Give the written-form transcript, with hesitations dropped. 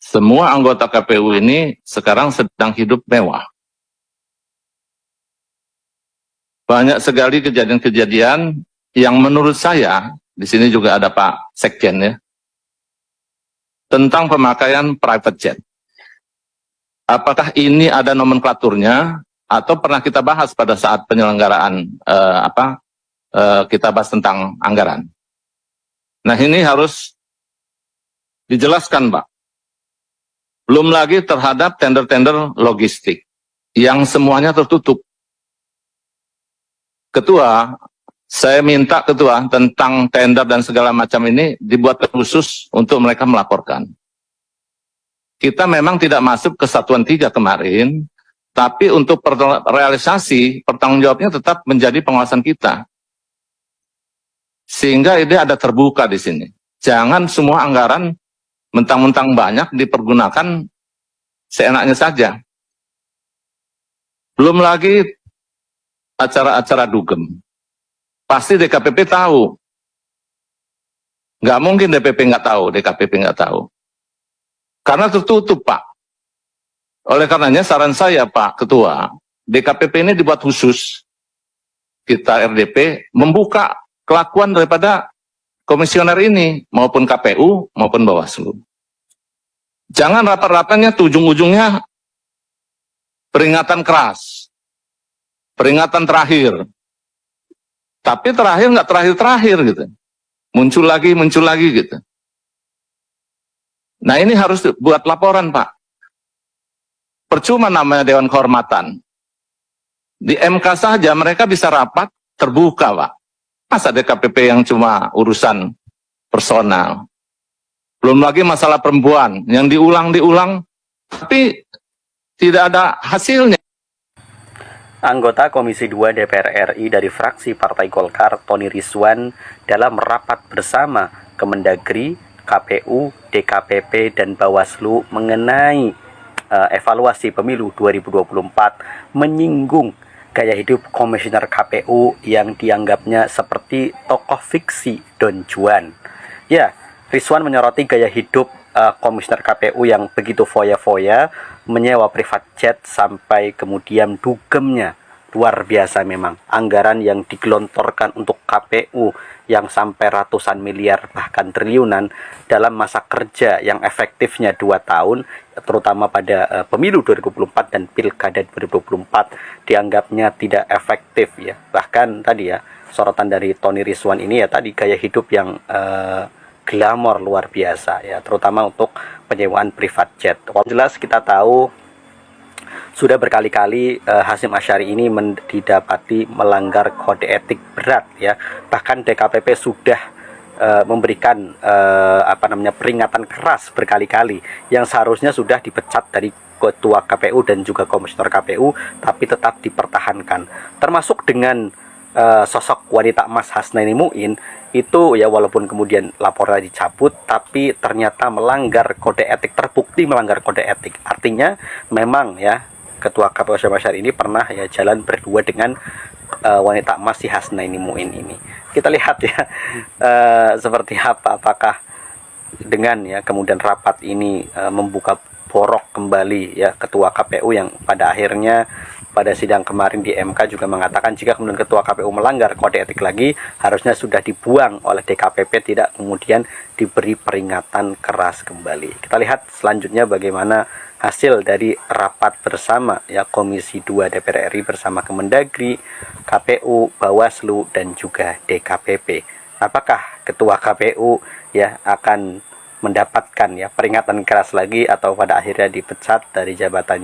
Semua anggota KPU ini sekarang sedang hidup mewah. Banyak sekali kejadian-kejadian yang menurut saya, di sini juga ada Pak Sekjen ya, tentang pemakaian private jet. Apakah ini ada nomenklaturnya atau pernah kita bahas pada saat penyelenggaraan kita bahas tentang anggaran. Nah ini harus dijelaskan Pak. Belum lagi terhadap tender-tender logistik yang semuanya tertutup. Ketua, saya minta Ketua tentang tender dan segala macam ini dibuat khusus untuk mereka melaporkan. Kita memang tidak masuk ke Satuan 3 kemarin, tapi untuk realisasi pertanggung jawabnya tetap menjadi pengawasan kita. Sehingga ini ada terbuka di sini. Jangan semua anggaran mentang-mentang banyak dipergunakan seenaknya saja. Belum lagi acara-acara dugem. Pasti DKPP tahu. Nggak mungkin DPP nggak tahu, DKPP nggak tahu. Karena tertutup, Pak. Oleh karenanya saran saya, Pak Ketua, DKPP ini dibuat khusus. Kita RDP membuka kelakuan daripada komisioner ini, maupun KPU, maupun Bawaslu. Jangan rapat-rapatnya ujung-ujungnya peringatan keras. Peringatan terakhir. Tapi terakhir nggak terakhir-terakhir gitu. Muncul lagi gitu. Nah ini harus buat laporan Pak. Percuma namanya Dewan Kehormatan. Di MK saja mereka bisa rapat terbuka Pak. Masa DKPP yang cuma urusan personal. Belum lagi masalah perempuan yang diulang-diulang tapi tidak ada hasilnya. Anggota Komisi 2 DPR RI dari fraksi Partai Golkar, Tony Rizwan, dalam rapat bersama Kemendagri, KPU, DKPP, dan Bawaslu mengenai evaluasi pemilu 2024 menyinggung gaya hidup komisioner KPU yang dianggapnya seperti tokoh fiksi Don Juan. Ya, Rizwan menyoroti gaya hidup komisioner KPU yang begitu foya-foya, menyewa private jet sampai kemudian dugemnya luar biasa memang. Anggaran yang digelontorkan untuk KPU yang sampai ratusan miliar bahkan triliunan dalam masa kerja yang efektifnya 2 tahun, terutama pada pemilu 2024 dan pilkada 2024 dianggapnya tidak efektif ya. Bahkan tadi ya sorotan dari Tony Rizwan ini ya tadi gaya hidup yang glamor luar biasa ya, terutama untuk penyewaan private jet. Jelas kita tahu sudah berkali-kali Hasyim Asyari ini didapati melanggar kode etik berat ya. Bahkan DKPP sudah memberikan peringatan keras berkali-kali yang seharusnya sudah dipecat dari ketua KPU dan juga komisioner KPU, tapi tetap dipertahankan. Termasuk dengan sosok wanita emas Hasnaini Muin itu ya, walaupun kemudian laporan dicabut tapi ternyata melanggar kode etik, terbukti melanggar kode etik. Artinya memang ya ketua KPU Hasyim Asyari ini pernah ya jalan berdua dengan wanita emas si Hasnaini Muin ini. Kita lihat ya seperti apa, apakah dengan ya kemudian rapat ini membuka borok kembali ya ketua KPU yang pada akhirnya pada sidang kemarin di MK juga mengatakan jika kemudian ketua KPU melanggar kode etik lagi harusnya sudah dibuang oleh DKPP, tidak kemudian diberi peringatan keras kembali. Kita lihat selanjutnya bagaimana hasil dari rapat bersama ya Komisi 2 DPR RI bersama Kemendagri, KPU, Bawaslu, dan juga DKPP. Apakah ketua KPU ya akan mendapatkan ya peringatan keras lagi atau pada akhirnya dipecat dari jabatannya?